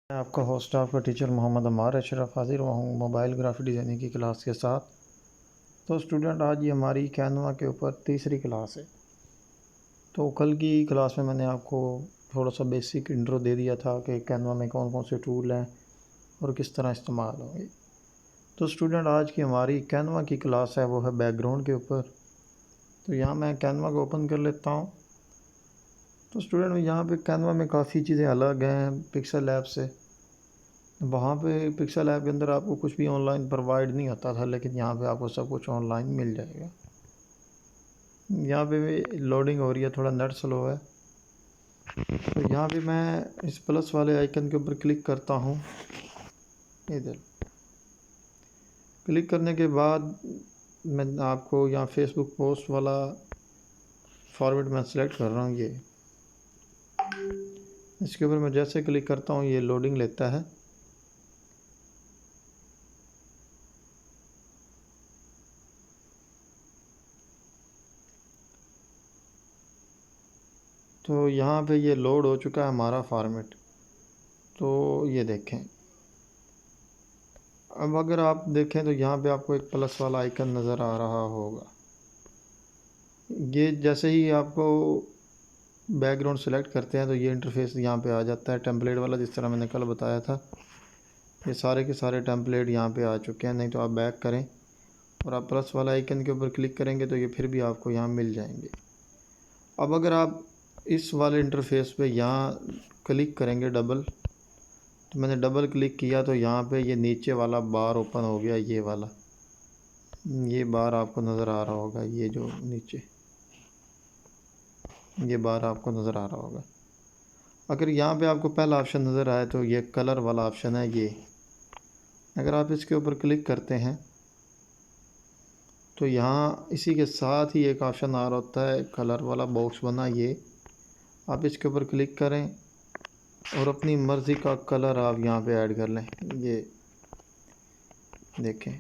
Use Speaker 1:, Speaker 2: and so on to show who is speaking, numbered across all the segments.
Speaker 1: मैं आपका होस्ट आपका टीचर मोहम्मद अमार अशरफ हाजिर हुआ हूँ मोबाइल ग्राफिक डिज़ाइनिंग की क्लास के साथ। तो स्टूडेंट, आज ये हमारी कैनवा के ऊपर तीसरी क्लास है। तो कल की क्लास में मैंने आपको थोड़ा सा बेसिक इंट्रो दे दिया था कि कैनवा में कौन कौन से टूल हैं और किस तरह इस्तेमाल होंगे। तो स्टूडेंट, आज की हमारी कैनवा की क्लास है वो है बैकग्राउंड के ऊपर। तो यहाँ मैं कैनवा को ओपन कर लेता हूँ। तो स्टूडेंट, यहाँ पे कैनवा में काफ़ी चीज़ें अलग हैं पिक्सल ऐप से। वहाँ पे पिक्सल ऐप के अंदर आपको कुछ भी ऑनलाइन प्रोवाइड नहीं होता था, लेकिन यहाँ पे आपको सब कुछ ऑनलाइन मिल जाएगा। यहाँ पे भी लोडिंग हो रही है, थोड़ा नेट स्लो है। तो यहाँ पे मैं इस प्लस वाले आइकन के ऊपर क्लिक करता हूँ। इधर क्लिक करने के बाद मैं आपको यहाँ फेसबुक पोस्ट वाला फॉर्मेट मैं सेलेक्ट कर रहा हूँ। ये इसके ऊपर मैं जैसे क्लिक करता हूँ ये लोडिंग लेता है। तो यहाँ पे ये लोड हो चुका है हमारा फॉर्मेट। तो ये देखें, अब अगर आप देखें तो यहाँ पे आपको एक प्लस वाला आइकन नज़र आ रहा होगा। ये जैसे ही आपको बैकग्राउंड सेलेक्ट करते हैं तो ये इंटरफेस यहाँ पे आ जाता है टेम्पलेट वाला, जिस तरह मैंने कल बताया था। ये सारे के सारे टेम्पलेट यहाँ पे आ चुके हैं। नहीं तो आप बैक करें और आप प्लस वाला आइकन के ऊपर क्लिक करेंगे तो ये फिर भी आपको यहाँ मिल जाएंगे। अब अगर आप इस वाले इंटरफेस पे यहाँ क्लिक करेंगे डबल, तो मैंने डबल क्लिक किया तो यहाँ पे ये नीचे वाला बार ओपन हो गया। ये वाला ये बार आपको नज़र आ रहा होगा, ये जो नीचे ये बार आपको नज़र आ रहा होगा। अगर यहाँ पे आपको पहला ऑप्शन नज़र आए तो ये कलर वाला ऑप्शन है। ये अगर आप इसके ऊपर क्लिक करते हैं तो यहाँ इसी के साथ ही एक ऑप्शन आ रहा होता है कलर वाला बॉक्स बना। ये आप इसके ऊपर क्लिक करें और अपनी मर्ज़ी का कलर आप यहाँ पे ऐड कर लें। ये देखें,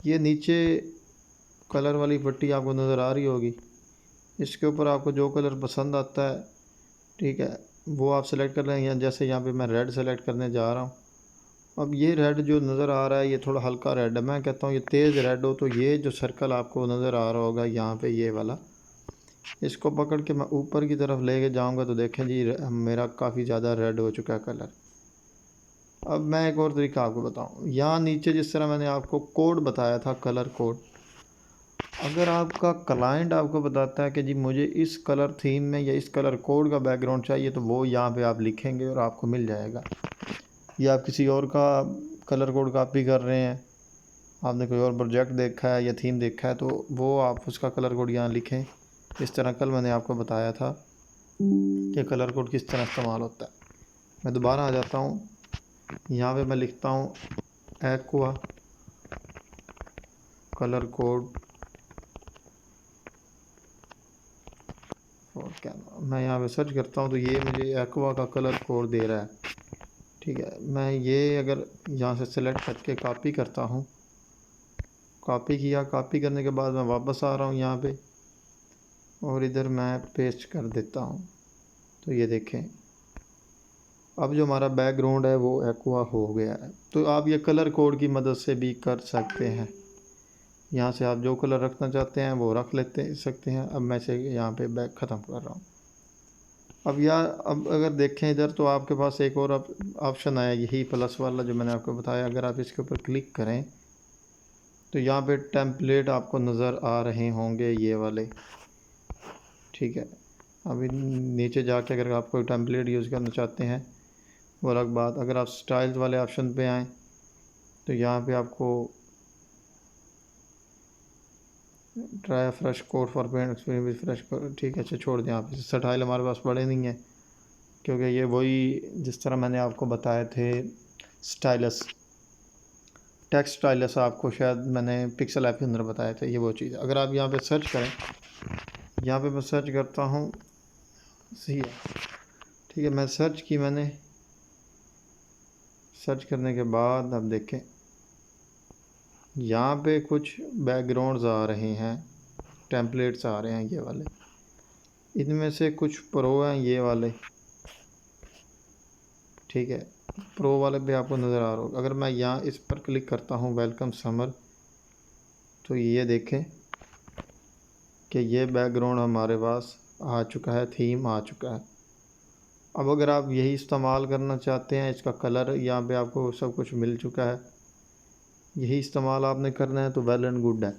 Speaker 1: ये नीचे कलर वाली पट्टी आपको नज़र आ रही होगी। इसके ऊपर आपको जो कलर पसंद आता है, ठीक है, वो आप सेलेक्ट कर लें। या जैसे यहाँ पे मैं रेड सेलेक्ट करने जा रहा हूँ। अब ये रेड जो नज़र आ रहा है ये थोड़ा हल्का रेड है। मैं कहता हूँ ये तेज़ रेड हो। तो ये जो सर्कल आपको नज़र आ रहा होगा यहाँ पे ये वाला, इसको पकड़ के मैं ऊपर की तरफ लेके जाऊँगा तो देखें जी मेरा काफ़ी ज़्यादा रेड हो चुका है कलर। अब मैं एक और तरीका आपको बताऊँ। यहाँ नीचे जिस तरह मैंने आपको कोड बताया था, कलर कोड, अगर आपका क्लाइंट आपको बताता है कि जी मुझे इस कलर थीम में या इस कलर कोड का बैकग्राउंड चाहिए, तो वो यहाँ पे आप लिखेंगे और आपको मिल जाएगा। या आप किसी और का कलर कोड कॉपी कर रहे हैं, आपने कोई और प्रोजेक्ट देखा है या थीम देखा है, तो वो आप उसका कलर कोड यहाँ लिखें। इस तरह कल मैंने आपको बताया था कि कलर कोड किस तरह इस्तेमाल होता है। मैं दोबारा आ जाता हूँ। यहाँ पे मैं लिखता हूँ एक्वा कलर कोड और क्या, मैं यहाँ पे सर्च करता हूँ तो ये मुझे एक्वा का कलर कोड दे रहा है। ठीक है, मैं ये अगर यहाँ से सेलेक्ट करके कॉपी करता हूँ, कॉपी किया, कॉपी करने के बाद मैं वापस आ रहा हूँ यहाँ पे और इधर मैं पेस्ट कर देता हूँ। तो ये देखें, अब जो हमारा बैकग्राउंड है वो एक्वा हो गया है। तो आप ये कलर कोड की मदद से भी कर सकते हैं। यहाँ से आप जो कलर रखना चाहते हैं वो रख लेते सकते हैं। अब मैं से यहाँ पे बैक ख़त्म कर रहा हूँ। अब अगर देखें इधर तो आपके पास एक और ऑप्शन आया, यही प्लस वाला जो मैंने आपको बताया। अगर आप इसके ऊपर क्लिक करें तो यहाँ पे टेम्पलेट आपको नज़र आ रहे होंगे, ये वाले। ठीक है, अभी नीचे जाके अगर आप कोई टेम्पलेट यूज़ करना चाहते हैं वो अलग बात। अगर आप स्टाइल्स वाले ऑप्शन पे आएँ तो यहाँ पे आपको try fresh code for paint experience with fresh code, ठीक है, अच्छा छोड़ दें आप। स्टाइल हमारे पास पड़े नहीं हैं क्योंकि ये वही जिस तरह मैंने आपको बताए थे स्टाइलस, टेक्स्ट स्टाइलस आपको शायद मैंने पिक्सल ऐप के अंदर बताए थे, ये वो चीज़। अगर आप यहाँ पे सर्च करें, यहाँ पे मैं सर्च करता हूँ सही है, ठीक है, मैं सर्च की, मैंने सर्च करने के बाद अब देखें यहाँ पे कुछ बैकग्राउंड्स आ रहे हैं, टेम्पलेट्स आ रहे हैं ये वाले। इनमें से कुछ प्रो हैं ये वाले, ठीक है, प्रो वाले पे आपको नज़र आ रहा होगा। अगर मैं यहाँ इस पर क्लिक करता हूँ वेलकम समर, तो ये देखें कि ये बैकग्राउंड हमारे पास आ चुका है, थीम आ चुका है। अब अगर आप यही इस्तेमाल करना चाहते हैं, इसका कलर यहाँ पे आपको सब कुछ मिल चुका है, यही इस्तेमाल आपने करना है तो वेल एंड गुड है।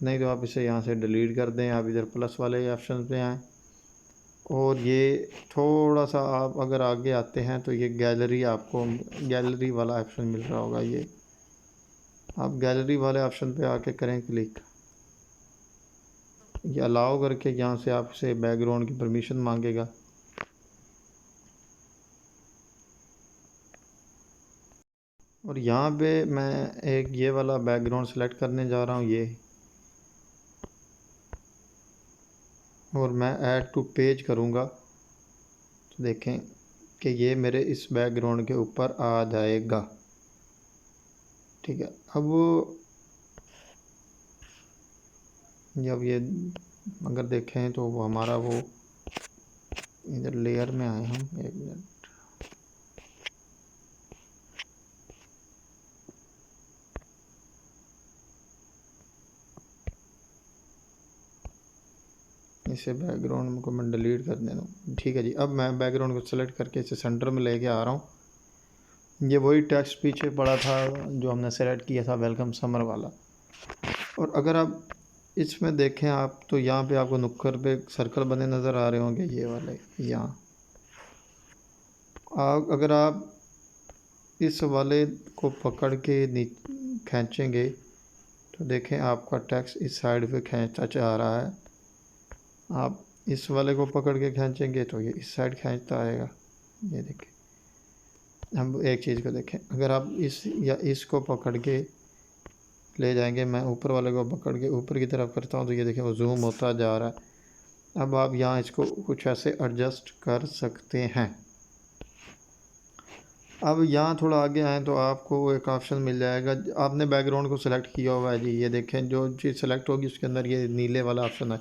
Speaker 1: नहीं तो आप इसे यहाँ से डिलीट कर दें। आप इधर प्लस वाले ऑप्शन पे आएँ और ये थोड़ा सा आप अगर आगे आते हैं तो ये गैलरी, आपको गैलरी वाला ऑप्शन मिल रहा होगा। ये आप गैलरी वाले ऑप्शन पे आके करें क्लिक, ये अलाउ करके यहाँ से आपसे बैकग्राउंड की परमिशन मांगेगा। और यहाँ पे मैं एक ये वाला बैकग्राउंड सेलेक्ट करने जा रहा हूँ ये, और मैं ऐड टू पेज करूँगा तो देखें कि ये मेरे इस बैकग्राउंड के ऊपर आ जाएगा। ठीक है, अब जब ये अगर देखें तो वो हमारा वो इधर लेयर में आए हम, एक मिनट, इसे बैकग्राउंड को मैं डिलीट कर दे दूँ। ठीक है जी, अब मैं बैकग्राउंड को सेलेक्ट करके इसे सेंटर में लेके आ रहा हूँ। ये वही टेक्स्ट पीछे पड़ा था जो हमने सेलेक्ट किया था, वेलकम समर वाला। और अगर आप इसमें देखें आप तो यहाँ पे आपको नुक्कड़ पे सर्कल बने नज़र आ रहे होंगे, ये वाले यहाँ। अगर आप इस वाले को पकड़ के खींचेंगे तो देखें आपका टेक्स्ट इस साइड पे खींचता जा रहा है। आप इस वाले को पकड़ के खींचेंगे तो ये इस साइड खींचता आएगा। ये देखें। हम एक चीज़ को देखें, अगर आप इस या इसको पकड़ के ले जाएंगे, मैं ऊपर वाले को पकड़ के ऊपर की तरफ करता हूँ तो ये देखें वो जूम होता जा रहा है। अब आप यहाँ इसको कुछ ऐसे एडजस्ट कर सकते हैं। अब यहाँ थोड़ा आगे आएँ तो आपको एक ऑप्शन मिल जाएगा, आपने बैकग्राउंड को सिलेक्ट किया हुआ है जी। ये देखें जो चीज़ सेलेक्ट होगी उसके अंदर ये नीले वाला ऑप्शन है,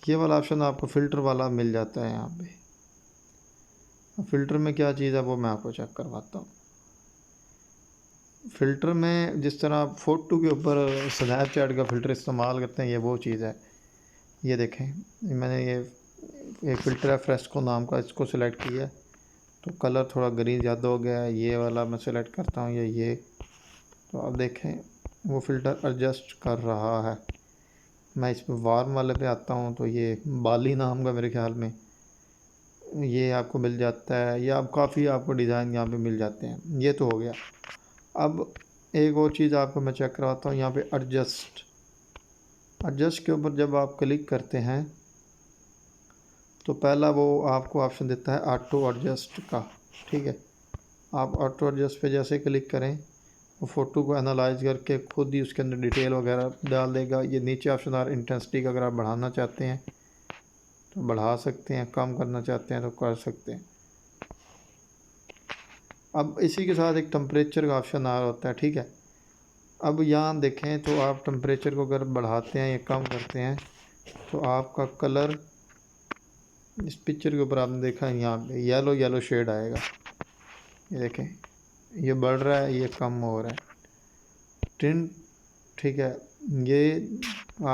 Speaker 1: ये वाला ऑप्शन आपको फ़िल्टर वाला मिल जाता है यहाँ पे। फ़िल्टर में क्या चीज़ है वो मैं आपको चेक करवाता हूँ। फ़िल्टर में जिस तरह आप फ़ोटो के ऊपर स्नैपचैट का फ़िल्टर इस्तेमाल करते हैं, ये वो चीज़ है। ये देखें मैंने ये एक फ़िल्टर है फ्रेस्को नाम का, इसको सिलेक्ट किया तो कलर थोड़ा ग्रीन ज़्यादा हो गया है। ये वाला मैं सिलेक्ट करता हूँ ये तो आप देखें वो फ़िल्टर एडजस्ट कर रहा है। मैं इस पर वार्म वाले पे आता हूँ तो ये बाली नाम का मेरे ख्याल में ये आपको मिल जाता है, या आप काफ़ी आपको डिज़ाइन यहाँ पे मिल जाते हैं। ये तो हो गया। अब एक और चीज़ आपको मैं चेक करवाता हूँ, यहाँ पे एडजस्ट के ऊपर जब आप क्लिक करते हैं तो पहला वो आपको ऑप्शन देता है ऑटो एडजस्ट का। ठीक है, आप ऑटो एडजस्ट पे जैसे क्लिक करें वो फ़ोटो को एनालाइज करके खुद ही उसके अंदर डिटेल वगैरह डाल देगा। ये नीचे ऑप्शन आ रहा है इंटेंसिटी का, अगर आप बढ़ाना चाहते हैं तो बढ़ा सकते हैं, कम करना चाहते हैं तो कर सकते हैं। अब इसी के साथ एक टेम्परेचर का ऑप्शन आ रहा होता है। ठीक है, अब यहाँ देखें तो आप टेम्परेचर को अगर बढ़ाते हैं या कम करते हैं तो आपका कलर इस पिक्चर के ऊपर आपने देखा है यहाँ पे येलो येलो शेड आएगा। ये देखें ये बढ़ रहा है, ये कम हो रहा है टिंट। ठीक है, ये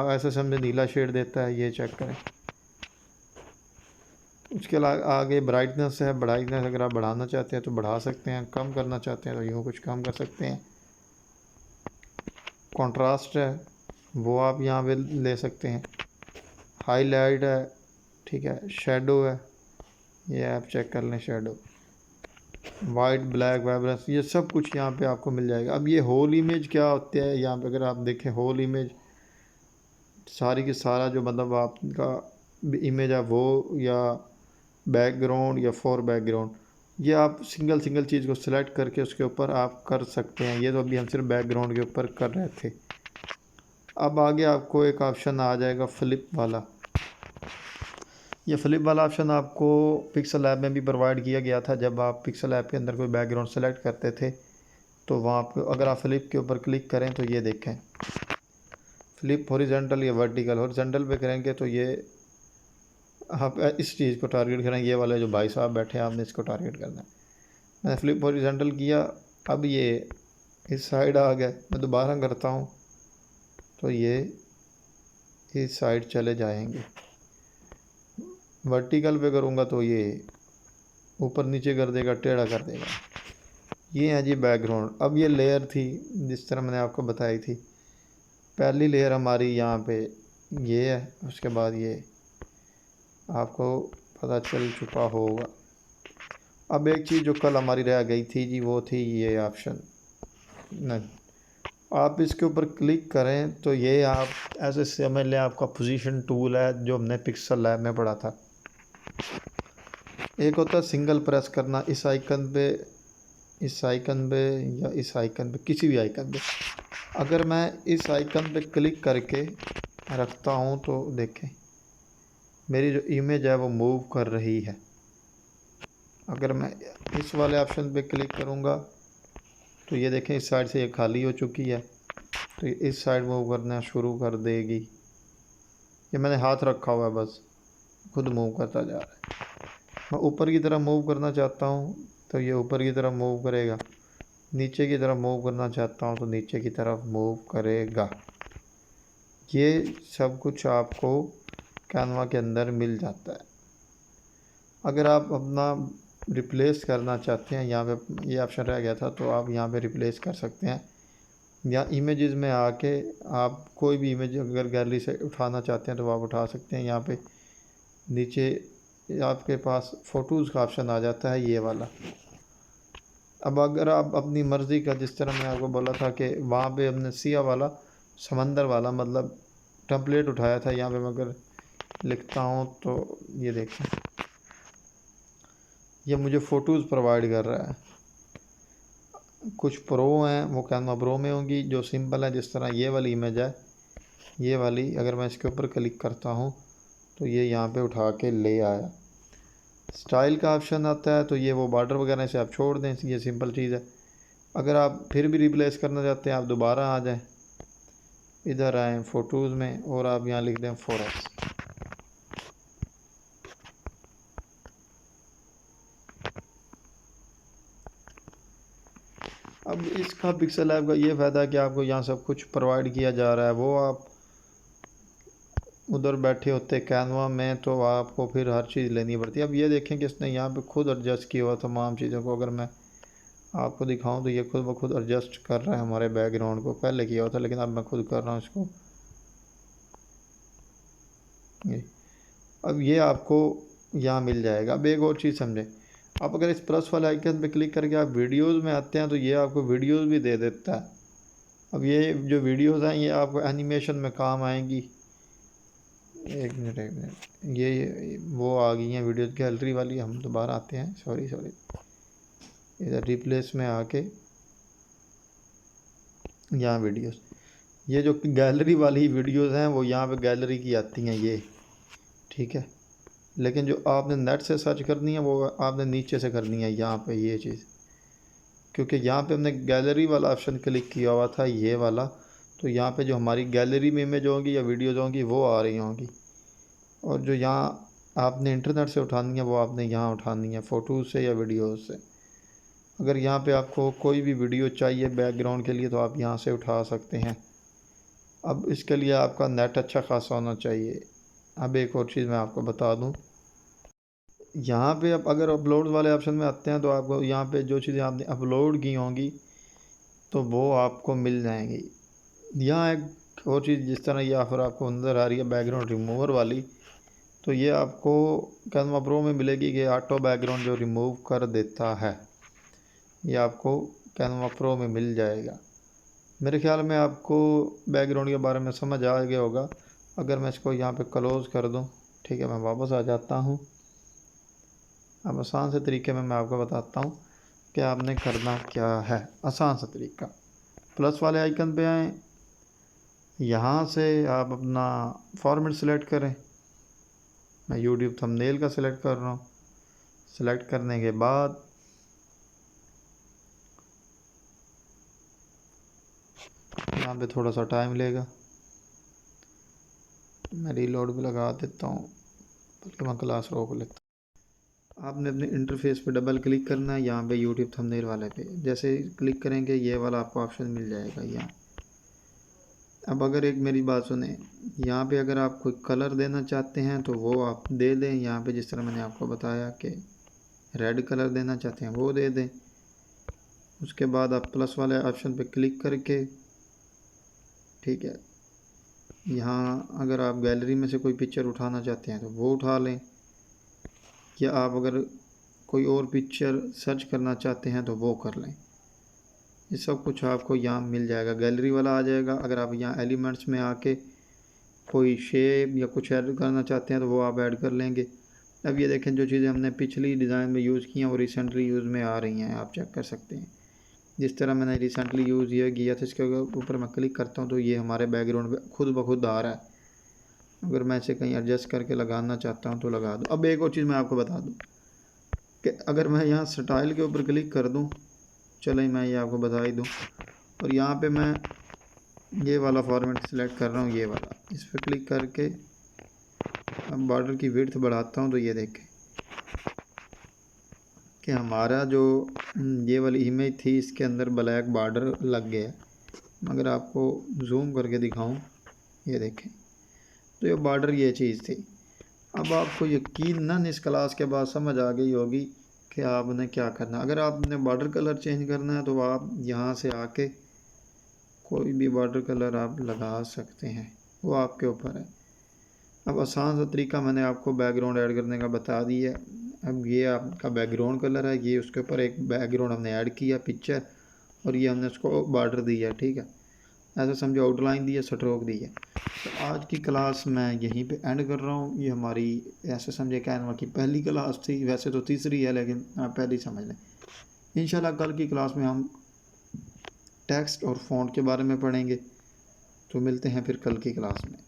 Speaker 1: ऐसा समझे नीला शेड देता है, ये चेक करें। उसके आगे ब्राइटनेस है, ब्राइटनेस अगर आप बढ़ाना चाहते हैं तो बढ़ा सकते हैं, कम करना चाहते हैं तो यूँ कुछ कम कर सकते हैं। कंट्रास्ट है वो आप यहाँ पे ले सकते हैं। हाईलाइट है, ठीक है, शेडो है, ये आप चेक कर लें, शेडो, वाइट, ब्लैक, वाइब्रेंस, ये सब कुछ यहाँ पे आपको मिल जाएगा। अब ये होल इमेज क्या होता है, यहाँ पे अगर आप देखें होल इमेज सारी की सारा जो मतलब आपका इमेज है वो, या बैकग्राउंड या फॉर बैकग्राउंड, ये आप सिंगल सिंगल चीज़ को सिलेक्ट करके उसके ऊपर आप कर सकते हैं। ये तो अभी हम सिर्फ बैकग्राउंड के ऊपर कर रहे थे। अब आगे आपको एक ऑप्शन आ जाएगा फ्लिप वाला। ये फ्लिप वाला ऑप्शन आपको पिक्सल ऐप में भी प्रोवाइड किया गया था। जब आप पिक्सल ऐप के अंदर कोई बैकग्राउंड सेलेक्ट करते थे तो वहाँ पर अगर आप फ्लिप के ऊपर क्लिक करें तो ये देखें फ्लिप हॉरिजॉन्टल या वर्टिकल। हॉरिजॉन्टल पे करेंगे तो ये आप इस चीज़ को टारगेट करें, ये वाले जो भाई साहब बैठे हैं आपने इसको टारगेट करना है। मैंने फ्लिप हॉरिजॉन्टल किया, अब ये इस साइड आ गया। मैं दोबारा करता हूँ तो ये इस साइड चले जाएंगे। वर्टिकल पे करूँगा तो ये ऊपर नीचे कर देगा, टेढ़ा कर देगा। ये है जी बैकग्राउंड। अब ये लेयर थी जिस तरह मैंने आपको बताई थी, पहली लेयर हमारी यहाँ पे ये है, उसके बाद ये आपको पता चल चुका होगा। अब एक चीज़ जो कल हमारी रह गई थी जी, वो थी ये ऑप्शन। नहीं, आप इसके ऊपर क्लिक करें तो ये आप ऐसे समझ लें आपका पोजीशन टूल है जो हमने पिक्सल लैब में पढ़ा था। एक होता है सिंगल प्रेस करना इस आइकन पे, इस आइकन पे या इस आइकन पे, किसी भी आइकन पे। अगर मैं इस आइकन पे क्लिक करके रखता हूँ तो देखें मेरी जो इमेज है वो मूव कर रही है। अगर मैं इस वाले ऑप्शन पे क्लिक करूँगा तो ये देखें इस साइड से ये खाली हो चुकी है, तो ये इस साइड मूव करना शुरू कर देगी। ये मैंने हाथ रखा हुआ है, बस खुद मूव करता जा रहा है। मैं ऊपर की तरफ मूव करना चाहता हूँ तो ये ऊपर की तरफ मूव करेगा, नीचे की तरफ मूव करना चाहता हूँ तो नीचे की तरफ मूव करेगा। ये सब कुछ आपको कैनवा के अंदर मिल जाता है। अगर आप अपना रिप्लेस करना चाहते हैं, यहाँ पे ये ऑप्शन रह गया था तो आप यहाँ पे रिप्लेस कर सकते हैं, या इमेजेस में आके आप कोई भी इमेज अगर गैलरी से उठाना चाहते हैं तो आप उठा सकते हैं। यहाँ पे नीचे आपके पास फ़ोटोज़ का ऑप्शन आ जाता है, ये वाला। अब अगर आप अपनी मर्ज़ी का, जिस तरह मैं आपको बोला था कि वहाँ पे हमने सिया वाला समंदर वाला मतलब टेम्पलेट उठाया था, यहाँ पे मैं अगर लिखता हूँ तो ये देखें ये मुझे फ़ोटोज़ प्रोवाइड कर रहा है। कुछ प्रो हैं वो कैनवा प्रो में होंगी, जो सिंपल है, जिस तरह ये वाली इमेज है, ये वाली अगर मैं इसके ऊपर क्लिक करता हूँ तो ये यहाँ पे उठा के ले आया। स्टाइल का ऑप्शन आता है तो ये वो बॉर्डर वगैरह से आप छोड़ दें, ये सिंपल चीज़ है। अगर आप फिर भी रिप्लेस करना चाहते हैं आप दोबारा आ जाएं, इधर आएँ फ़ोटोज़ में और आप यहाँ लिख दें 4x। अब इसका पिक्सल ऐप का ये फ़ायदा है कि आपको यहाँ सब कुछ प्रोवाइड किया जा रहा है। वो आप उधर बैठे होते कैनवा में तो आपको फिर हर चीज़ लेनी पड़ती है। अब ये देखें कि इसने यहाँ पे खुद एडजस्ट किया हुआ तमाम चीज़ों को। अगर मैं आपको दिखाऊं तो ये खुद ब खुद एडजस्ट कर रहा है हमारे बैकग्राउंड को। पहले किया हुआ था लेकिन अब मैं खुद कर रहा हूँ इसको। अब ये आपको यहाँ मिल जाएगा। अब एक और चीज़ समझें, आप अगर इस प्लस वाले आइकन पे क्लिक करके आप वीडियोस में आते हैं तो ये आपको वीडियोस भी दे देता है। अब ये जो वीडियोस हैं ये आपको एनिमेशन में काम आएंगी। एक मिनट ये वो आ गई हैं वीडियोस गैलरी वाली। हम दोबारा आते हैं, सॉरी इधर रिप्लेस में आके यहाँ वीडियोस, ये जो गैलरी वाली वीडियोस हैं वो यहाँ पे गैलरी की आती हैं ये, ठीक है। लेकिन जो आपने नेट से सर्च करनी है वो आपने नीचे से करनी है यहाँ पे ये चीज़, क्योंकि यहाँ पे हमने गैलरी वाला ऑप्शन क्लिक किया हुआ था ये वाला। तो यहाँ पे जो हमारी गैलरी में इमेज होंगी या वीडियोज़ होंगी वो आ रही होंगी, और जो यहाँ आपने इंटरनेट से उठानी है वो आपने यहाँ उठानी है, फ़ोटोज़ से या वीडियोज़ से। अगर यहाँ पे आपको कोई भी वीडियो चाहिए बैकग्राउंड के लिए तो आप यहाँ से उठा सकते हैं। अब इसके लिए आपका नेट अच्छा खासा होना चाहिए। अब एक और चीज़ मैं आपको बता दूँ, यहाँ पे अब अगर अपलोड वाले ऑप्शन में आते हैं तो आपको यहाँ पे जो चीज़ें आपने अपलोड की होंगी तो वो आपको मिल जाएंगी। यहाँ एक और चीज़, जिस तरह ये ऑफ़र आपको अंदर आ रही है बैकग्राउंड रिमूवर वाली, तो ये आपको कैनवा प्रो में मिलेगी कि ऑटो बैकग्राउंड जो रिमूव कर देता है, ये आपको कैनवा प्रो में मिल जाएगा। मेरे ख्याल में आपको बैकग्राउंड के बारे में समझ आ गया होगा। अगर मैं इसको यहाँ पे क्लोज़ कर दूँ, ठीक है, मैं वापस आ जाता हूँ। अब आसान से तरीके में मैं आपको बताता हूँ कि आपने करना क्या है। आसान सा तरीका, प्लस वाले आइकन पे आएँ, यहाँ से आप अपना फॉर्मेट सेलेक्ट करें। मैं यूट्यूब थंबनेल का सिलेक्ट कर रहा हूँ। सेलेक्ट करने के बाद यहाँ पे थोड़ा सा टाइम लेगा, मैं रीलोड भी लगा देता हूँ, बल्कि मैं क्लास रोक लेता आपने अपने इंटरफेस पे डबल क्लिक करना है, यहाँ पे यूट्यूब थंबनेल वाले पे जैसे क्लिक करेंगे ये वाला आपको ऑप्शन मिल जाएगा यहाँ। अब अगर एक मेरी बात सुने, यहाँ पे अगर आप कोई कलर देना चाहते हैं तो वो आप दे दें। यहाँ पे जिस तरह मैंने आपको बताया कि रेड कलर देना चाहते हैं वो दे दें। उसके बाद आप प्लस वाले ऑप्शन पे क्लिक करके, ठीक है, यहाँ अगर आप गैलरी में से कोई पिक्चर उठाना चाहते हैं तो वो उठा लें, या आप अगर कोई और पिक्चर सर्च करना चाहते हैं तो वो कर लें। ये सब कुछ आपको यहाँ मिल जाएगा, गैलरी वाला आ जाएगा। अगर आप यहाँ एलिमेंट्स में आके कोई शेप या कुछ ऐड करना चाहते हैं तो वो आप ऐड कर लेंगे। अब ये देखें, जो चीज़ें हमने पिछली डिज़ाइन में यूज़ की हैं वो रिसेंटली यूज़ में आ रही हैं, आप चेक कर सकते हैं। जिस तरह मैंने रिसेंटली यूज़ ये किया था, इसके ऊपर मैं क्लिक करता हूँ तो ये हमारे बैकग्राउंड पे खुद ब खुद आ रहा है। अगर मैं इसे कहीं एडजस्ट करके लगाना चाहता हूँ तो लगा दूँ। अब एक और चीज़ मैं आपको बता दूँ कि अगर मैं यहाँ स्टाइल के ऊपर क्लिक कर दूँ, चलें मैं ये आपको बता ही दूँ, और यहाँ पे मैं ये वाला फॉर्मेट सेलेक्ट कर रहा हूँ, ये वाला, इस पर क्लिक करके अब बॉर्डर की विड्थ बढ़ाता हूँ तो ये देखें कि हमारा जो ये वाली इमेज थी इसके अंदर ब्लैक बॉर्डर लग गया। मगर आपको जूम करके दिखाऊं, ये देखें, तो ये बॉर्डर ये चीज़ थी। अब आपको यकीनन इस क्लास के बाद समझ आ गई होगी कि आपने क्या करना। अगर आपने बॉर्डर कलर चेंज करना है तो आप यहाँ से आके कोई भी बॉर्डर कलर आप लगा सकते हैं, वो आपके ऊपर है। अब आसान सा तरीका मैंने आपको बैकग्राउंड ऐड करने का बता दिया है। अब ये आपका बैकग्राउंड कलर है, ये उसके ऊपर एक बैकग्राउंड हमने ऐड किया पिक्चर, और ये हमने उसको बॉर्डर दिया, ठीक है, ऐसा समझो, आउटलाइन दी है, स्ट्रोक दी है। तो आज की क्लास मैं यहीं पे एंड कर रहा हूँ। ये हमारी ऐसे समझे कैनवा की पहली क्लास थी, वैसे तो तीसरी है लेकिन आप पहली समझ लें। इंशाल्लाह कल की क्लास में हम टेक्स्ट और फ़ॉन्ट के बारे में पढ़ेंगे। तो मिलते हैं फिर कल की क्लास में।